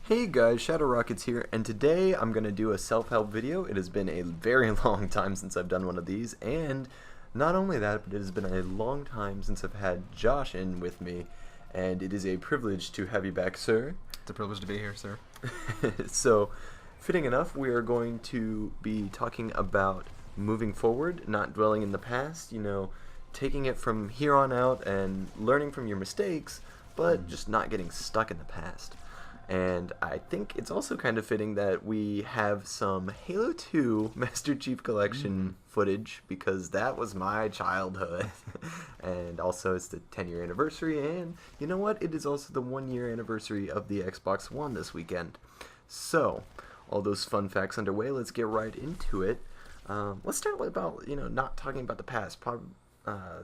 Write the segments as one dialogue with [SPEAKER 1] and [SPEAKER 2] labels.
[SPEAKER 1] Hey guys, Shadow Rockets here, and today I'm going to do a self-help video. It has been a very long time since I've done one of these, and not only that, but it has been a long time since I've had Josh in with me, and it is a privilege to have you back, sir.
[SPEAKER 2] It's a privilege to be here, sir.
[SPEAKER 1] So, fitting enough, we are going to be talking about moving forward, not dwelling in the past, taking it from here on out and learning from your mistakes, but just not getting stuck in the past. And I think it's also kind of fitting that we have some Halo 2 Master Chief Collection footage, because that was my childhood. And also it's the 10-year anniversary, and you know what? It is also the 1-year anniversary of the Xbox One this weekend. So, all those fun facts underway, let's get right into it. Let's start with about, not talking about the past,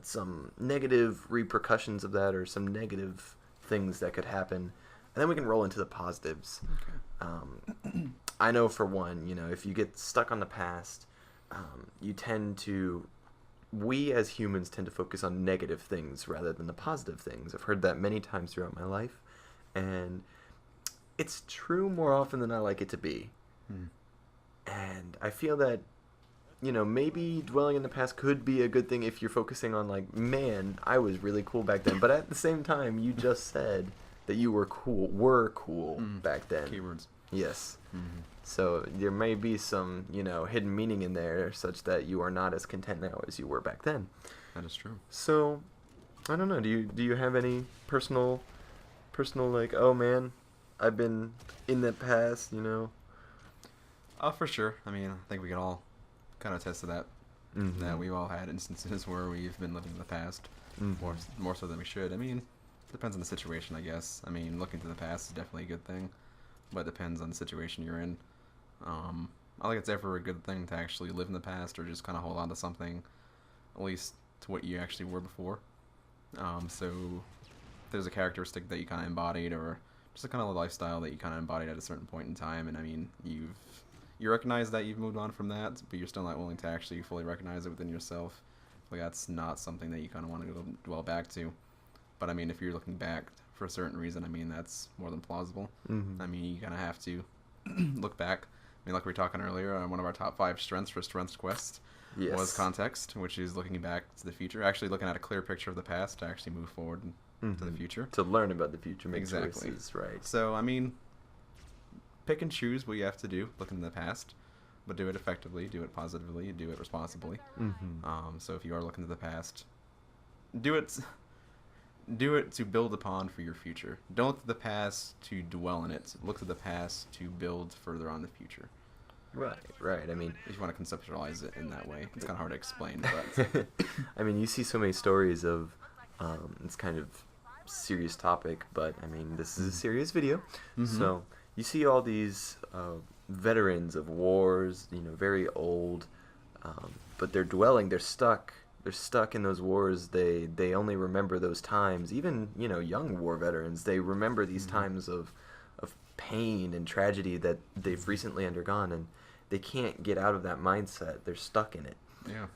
[SPEAKER 1] some negative repercussions of that, or some negative things that could happen. And then we can roll into the positives. Okay. I know for one, if you get stuck on the past, we as humans tend to focus on negative things rather than the positive things. I've heard that many times throughout my life, and it's true more often than I like it to be. And I feel that, maybe dwelling in the past could be a good thing if you're focusing on, like, man, I was really cool back then. But at the same time, you just said that you were cool back then.
[SPEAKER 2] Keywords.
[SPEAKER 1] Yes. So there may be some, hidden meaning in there such that you are not as content now as you were back then.
[SPEAKER 2] That is true.
[SPEAKER 1] So, I don't know, do you have any personal like, oh man, I've been in the past,
[SPEAKER 2] Oh, for sure. I mean, I think we can all kind of attest to that. That we've all had instances where we've been living in the past, more so than we should. I mean, depends on the situation, I guess. I mean, looking to the past is definitely a good thing, but it depends on the situation you're in. I don't think it's ever a good thing to actually live in the past or just kind of hold on to something, at least to what you actually were before. So if there's a characteristic that you kind of embodied, or just a kind of lifestyle that you kind of embodied at a certain point in time, and I mean, you recognize that you've moved on from that, but you're still not willing to actually fully recognize it within yourself. Like, that's not something that you kind of want to dwell back to. But I mean, if you're looking back for a certain reason, I mean, that's more than plausible. I mean, you kind of have to look back. I mean, like we were talking earlier, one of our top 5 strengths for Strengths Quest was context, which is looking back to the future, actually looking at a clear picture of the past to actually move forward to the future.
[SPEAKER 1] To learn about the future, make choices, right.
[SPEAKER 2] So, I mean, pick and choose what you have to do, looking in the past, but do it effectively, do it positively, do it responsibly. So if you are looking to the past, do it to build upon for your future. Don't look to the past to dwell in it. Look to the past to build further on the future.
[SPEAKER 1] Right. I mean,
[SPEAKER 2] if you want to conceptualize it in that way, it's kind of hard to explain. But
[SPEAKER 1] I mean, you see so many stories of it's kind of serious topic, but I mean, this is a serious video. So you see all these veterans of wars, very old, but they're stuck. They're stuck in those wars. They only remember those times. Even, young war veterans, they remember these times of pain and tragedy that they've recently undergone, and they can't get out of that mindset. They're stuck in it.
[SPEAKER 2] Yeah.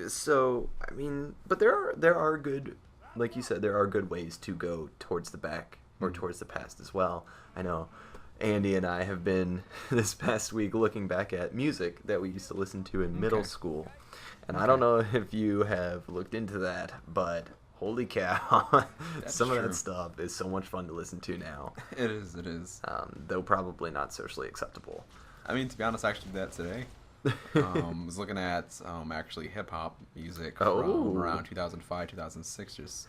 [SPEAKER 1] So, I mean, but there are good, like you said, there are good ways to go towards the back or towards the past as well. I know Andy and I have been this past week looking back at music that we used to listen to in middle school. And I don't know if you have looked into that, but holy cow, some of that stuff is so much fun to listen to now.
[SPEAKER 2] It is.
[SPEAKER 1] Though probably not socially acceptable.
[SPEAKER 2] I mean, to be honest, I actually did that today. Was looking at actually hip-hop music from around 2005, 2006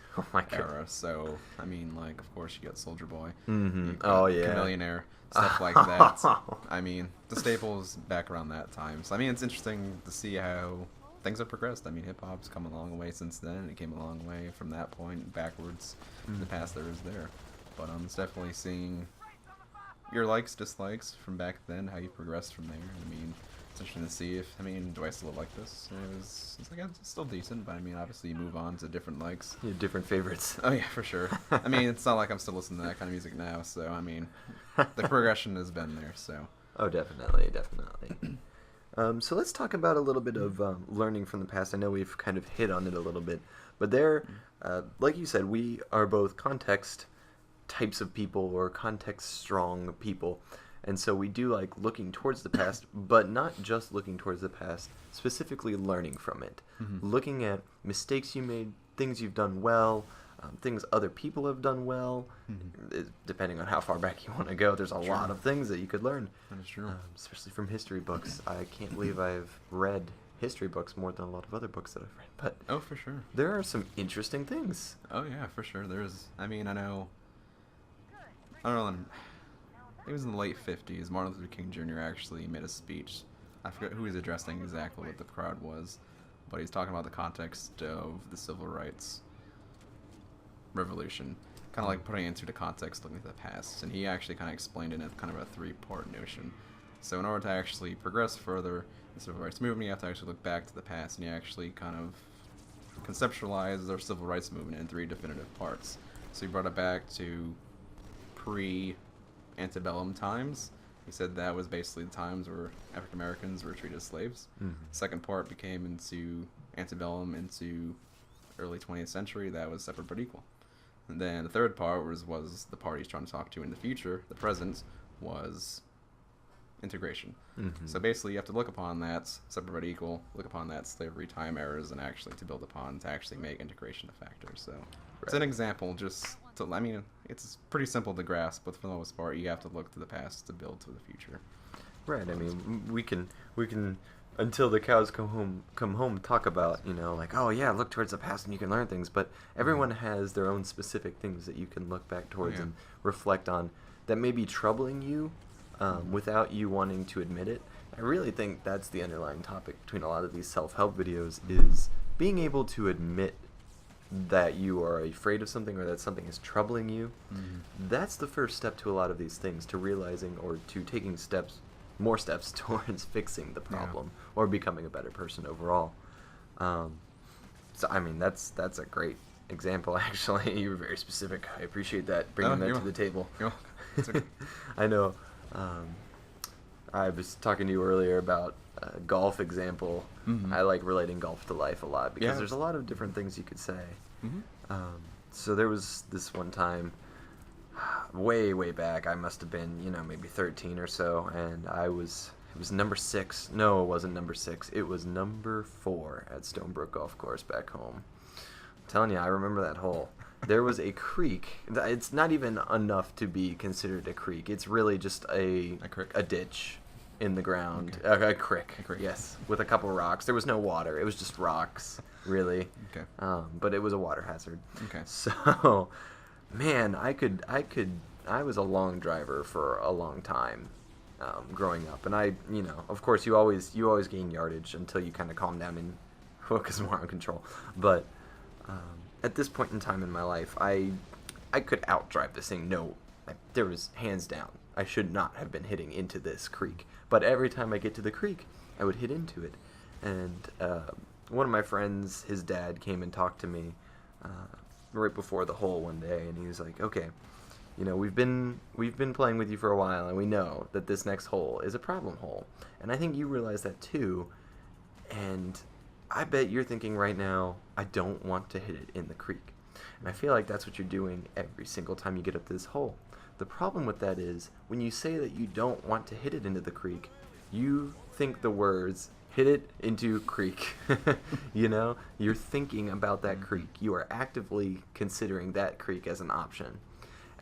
[SPEAKER 2] era. So, I mean, like, of course, you got Soulja Boy. Chameleonaire, stuff like that. I mean, the staples back around that time. So, I mean, it's interesting to see how things have progressed. I mean, hip-hop's come a long way since then, and it came a long way from that point backwards. In the past, there was there. But it's definitely seeing your likes, dislikes from back then, how you progressed from there. I mean, it's interesting to see if, do I still like this? It's like, it's still decent, but I mean, obviously you move on to different likes.
[SPEAKER 1] You have different favorites.
[SPEAKER 2] Oh yeah, for sure. I mean, it's not like I'm still listening to that kind of music now, so I mean, the progression has been there, so.
[SPEAKER 1] Oh, definitely. So let's talk about a little bit of learning from the past. I know we've kind of hit on it a little bit, but like you said, we are both context types of people or context-strong people. And so we do like looking towards the past, but not just looking towards the past, specifically learning from it. Looking at mistakes you made, things you've done well, things other people have done well. Depending on how far back you want to go, there's a lot of things that you could learn.
[SPEAKER 2] That is true.
[SPEAKER 1] Especially from history books. I can't believe I've read history books more than a lot of other books that I've read. But
[SPEAKER 2] oh, for sure.
[SPEAKER 1] There are some interesting things.
[SPEAKER 2] Oh, yeah, for sure. There's, I mean, I know, it was in the late 50s, Martin Luther King Jr. actually made a speech. I forget who he was addressing exactly what the crowd was, but he's talking about the context of the civil rights revolution, kind of like putting it into the context looking at the past, and he actually kind of explained it in kind of a three-part notion. So in order to actually progress further in the civil rights movement, you have to actually look back to the past, and you actually kind of conceptualize our civil rights movement in three definitive parts. So he brought it back to pre-antebellum times. He said that was basically the times where African Americans were treated as slaves. Second part became into antebellum, into early 20th century. That was separate but equal. And then the third part was the part he's trying to talk to in the future, the present, was integration. So basically you have to look upon that separate but equal, look upon that slavery time errors, and actually to build upon to actually make integration a factor. So it's an example, just to, I mean, it's pretty simple to grasp, but for the most part you have to look to the past to build to the future.
[SPEAKER 1] Right. I mean, we can until the cows come home talk about, you know, like, oh yeah, look towards the past and you can learn things, but everyone has their own specific things that you can look back towards and reflect on that may be troubling you without you wanting to admit it. I really think that's the underlying topic between a lot of these self-help videos, is being able to admit that you are afraid of something or that something is troubling you. That's the first step to a lot of these things, to realizing or to taking more steps towards fixing the problem or becoming a better person overall. So I mean, that's a great example. Actually, you were very specific. I appreciate that, bringing that to the table. I know. I was talking to you earlier about a golf example. I like relating golf to life a lot because there's a lot of different things you could say. So there was this one time, way back, I must have been, maybe 13 or so, and it was number 6. No, it wasn't number 6. It was number 4 at Stonebrook Golf Course back home. I'm telling you, I remember that hole. There was a creek. It's not even enough to be considered a creek. It's really just a ditch in the ground. Okay. A creek, yes, with a couple rocks. There was no water. It was just rocks, really. Okay. But it was a water hazard. Okay. So, man, I was a long driver for a long time growing up, and of course, you always gain yardage until you kind of calm down and focus more on control. But at this point in time in my life, I could outdrive this thing. No, there was hands down, I should not have been hitting into this creek. But every time I get to the creek, I would hit into it. And one of my friends, his dad, came and talked to me right before the hole one day, and he was like, "Okay, we've been playing with you for a while, and we know that this next hole is a problem hole, and I think you realize that too. And I bet you're thinking right now, I don't want to hit it in the creek." And I feel like that's what you're doing every single time you get up to this hole. The problem with that is, when you say that you don't want to hit it into the creek, you think the words, hit it into creek. You're thinking about that creek. You are actively considering that creek as an option.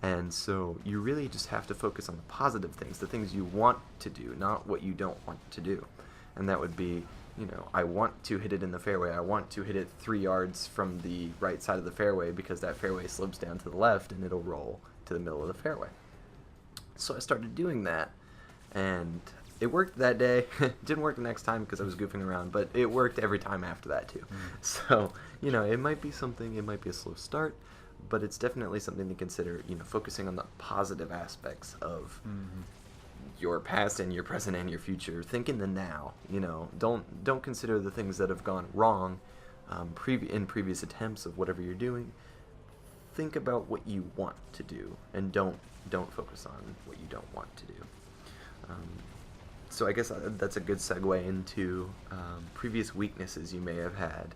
[SPEAKER 1] And so you really just have to focus on the positive things, the things you want to do, not what you don't want to do. And that would be, I want to hit it in the fairway. I want to hit it 3 yards from the right side of the fairway because that fairway slopes down to the left and it'll roll to the middle of the fairway. So I started doing that, and it worked that day. It didn't work the next time because I was goofing around, but it worked every time after that too. So, it might be something, it might be a slow start, but it's definitely something to consider, focusing on the positive aspects of your past and your present and your future. Think in the now. Don't consider the things that have gone wrong in previous attempts of whatever you're doing. Think about what you want to do, and don't focus on what you don't want to do. So I guess that's a good segue into previous weaknesses you may have had.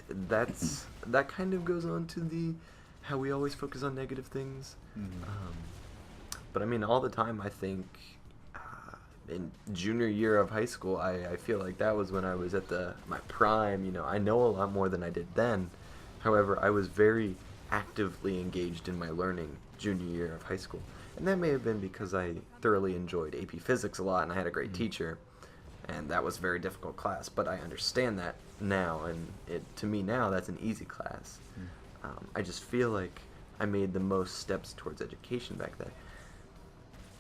[SPEAKER 1] That kind of goes on to the how we always focus on negative things.
[SPEAKER 2] Mm-hmm.
[SPEAKER 1] But I mean, all the time, I think in junior year of high school, I feel like that was when I was at my prime. You know, I know a lot more than I did then. However, I was very actively engaged in my learning junior year of high school. And that may have been because I thoroughly enjoyed AP Physics a lot and I had a great teacher. And that was a very difficult class, but I understand that now, and to me now, that's an easy class. I just feel like I made the most steps towards education back then.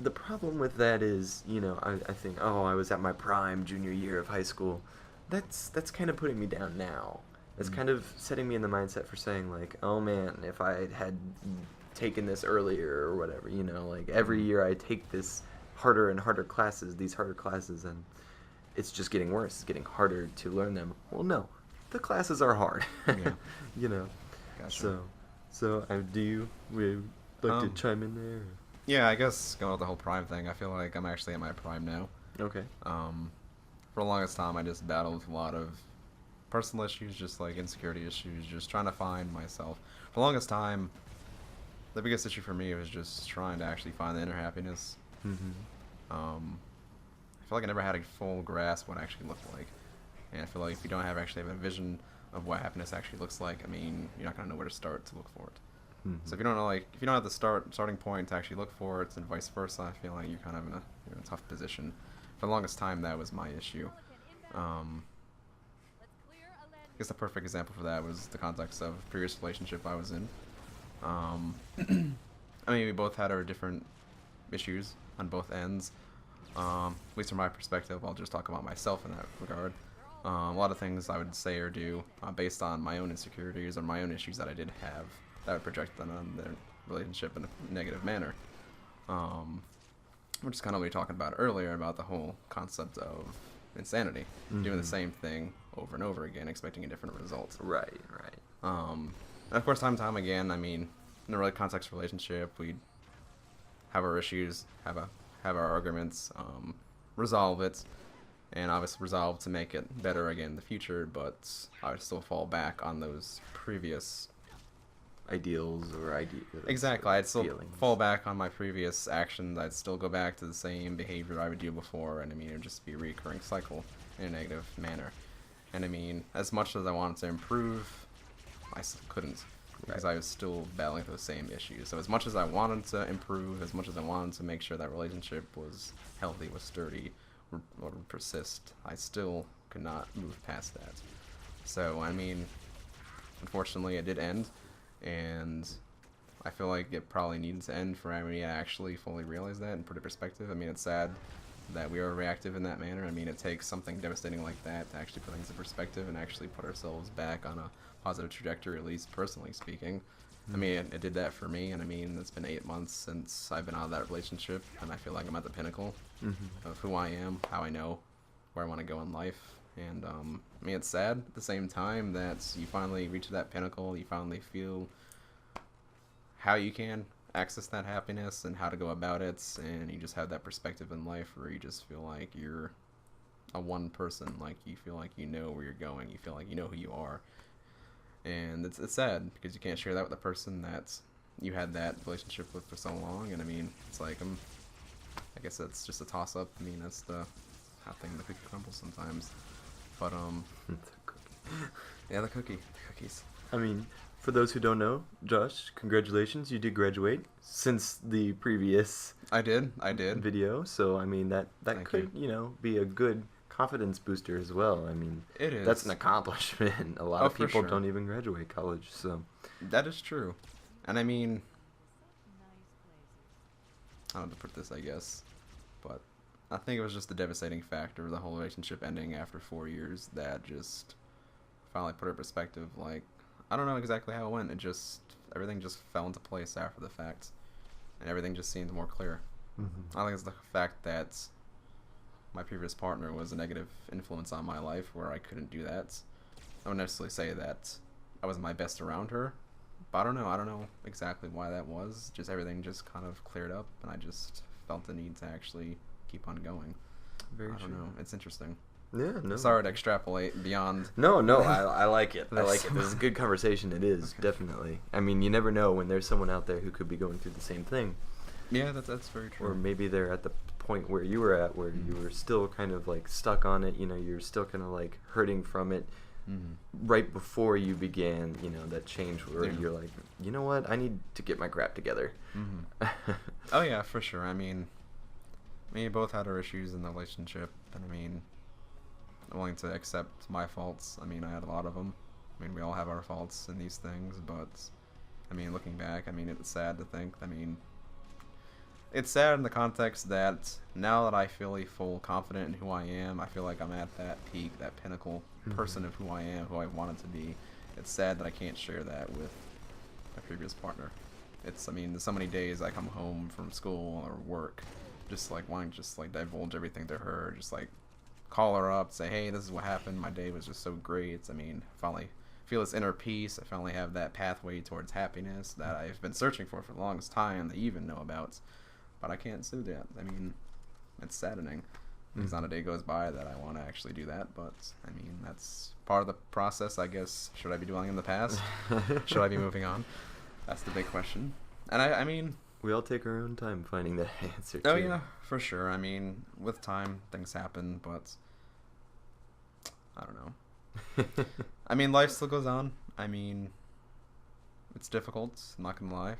[SPEAKER 1] The problem with that is, you know, I think, oh, I was at my prime junior year of high school. That's kind of putting me down now. It's kind of setting me in the mindset for saying, like, oh man, if I had taken this earlier or whatever, you know, like every year I take this harder and harder classes, these harder classes, and it's just getting worse. It's getting harder to learn them. Well, no, the classes are hard.
[SPEAKER 2] Yeah.
[SPEAKER 1] You know.
[SPEAKER 2] Gotcha.
[SPEAKER 1] So do you would like to chime in there? Or?
[SPEAKER 2] Yeah, I guess going with the whole prime thing, I feel like I'm actually at my prime now.
[SPEAKER 1] Okay.
[SPEAKER 2] For the longest time, I just battled with a lot of personal issues, just like insecurity issues, just trying to find myself. For the longest time, the biggest issue for me was just trying to actually find the inner happiness. I feel like I never had a full grasp what it actually looked like, and I feel like if you don't actually have a vision of what happiness actually looks like, I mean, you're not gonna know where to start to look for it. So if you don't know, like, if you don't have the starting point to actually look for it, and vice versa, I feel like you're kind of in a tough position. For the longest time, that was my issue. I guess the perfect example for that was the context of a previous relationship I was in. I mean, we both had our different issues on both ends. At least from my perspective, I'll just talk about myself in that regard. A lot of things I would say or do based on my own insecurities or my own issues that I did have that would project them on their relationship in a negative manner. Which is kind of what we were talking about earlier about the whole concept of insanity, doing the same thing over and over again, expecting a different result.
[SPEAKER 1] Right.
[SPEAKER 2] And of course, time and time again, I mean, in a really context relationship, we have our issues, have our arguments, resolve it, and obviously resolve to make it better again in the future, but I would still fall back on those previous
[SPEAKER 1] ideals or ideas.
[SPEAKER 2] Exactly. I'd still fall back on my previous actions. I'd still go back to the same behavior I would do before, and I mean, it would just be a recurring cycle in a negative manner. And I mean, as much as I wanted to improve, I still couldn't, because I was still battling those same issues. So as much as I wanted to improve, as much as I wanted to make sure that relationship was healthy, was sturdy, or would persist, I still could not move past that. So, I mean, unfortunately, it did end, and I feel like it probably needed to end for me to actually fully realize that and put it in perspective. I mean, it's sad that we are reactive in that manner. I mean, it takes something devastating like that to actually put things in perspective and actually put ourselves back on a positive trajectory, at least personally speaking. I mean, it did that for me, and I mean, it's been 8 months since I've been out of that relationship, and I feel like I'm at the pinnacle of who I am, how I know where I want to go in life. And I mean, it's sad at the same time that you finally reach that pinnacle, you finally feel how you can access that happiness and how to go about it, and you just have that perspective in life where you just feel like you're a one person, like you feel like you know where you're going, you feel like you know who you are. And it's sad because you can't share that with the person that you had that relationship with for so long. And I mean, it's like, I guess that's just a toss up. I mean, that's how the cookie crumbles sometimes. But yeah, the cookies.
[SPEAKER 1] I mean, for those who don't know, Josh, congratulations, you did graduate since the previous
[SPEAKER 2] I did
[SPEAKER 1] video. So I mean, that could be a good confidence booster as well. I mean,
[SPEAKER 2] it is.
[SPEAKER 1] That's an accomplishment. A lot of people don't even graduate college, so
[SPEAKER 2] that is true. And I mean, I don't know how to put this, I guess, but I think it was just the devastating factor of the whole relationship ending after 4 years that just finally put it in perspective. Like, I don't know exactly how it went. Everything just fell into place after the fact, and everything just seemed more clear. I think it's the fact that my previous partner was a negative influence on my life where I couldn't do that. I wouldn't necessarily say that I wasn't my best around her, but I don't know exactly why that was. Just everything just kind of cleared up, and I just felt the need to actually keep on going.
[SPEAKER 1] Very true.
[SPEAKER 2] I don't know. It's interesting.
[SPEAKER 1] Yeah, no.
[SPEAKER 2] Sorry to extrapolate beyond.
[SPEAKER 1] No, I like it. I like it. This is a good conversation. It is, definitely. I mean, you never know when there's someone out there who could be going through the same thing.
[SPEAKER 2] Yeah, that's very true.
[SPEAKER 1] Or maybe they're at the point where you were at, where you were still kind of like stuck on it. You know, you're still kind of like hurting from it. Right before you began, you know, that change where you're like, you know what, I need to get my crap together.
[SPEAKER 2] Oh yeah, for sure. I mean, we both had our issues in the relationship, and I mean, I'm willing to accept my faults. I mean, I had a lot of them. I mean, we all have our faults in these things, but I mean, looking back, I mean, it's sad to think. I mean, it's sad in the context that now that I feel full confident in who I am, I feel like I'm at that peak, that pinnacle person of who I am, who I wanted to be. It's sad that I can't share that with my previous partner. It's, I mean, there's so many days I come home from school or work, just like wanting to just like divulge everything to her, just like call her up, say, hey, this is what happened. My day was just so great. I mean, I finally feel this inner peace. I finally have that pathway towards happiness that I've been searching for the longest time that you even know about. But I can't do that. I mean, it's saddening. Because not a day goes by that I want to actually do that. But, I mean, that's part of the process, I guess. Should I be dwelling in the past? Should I be moving on? That's the big question. And I mean...
[SPEAKER 1] We all take our own time finding that answer, too.
[SPEAKER 2] Oh, yeah, for sure. I mean, with time, things happen, but... I don't know. I mean, life still goes on. I mean, it's difficult. I'm not going to lie.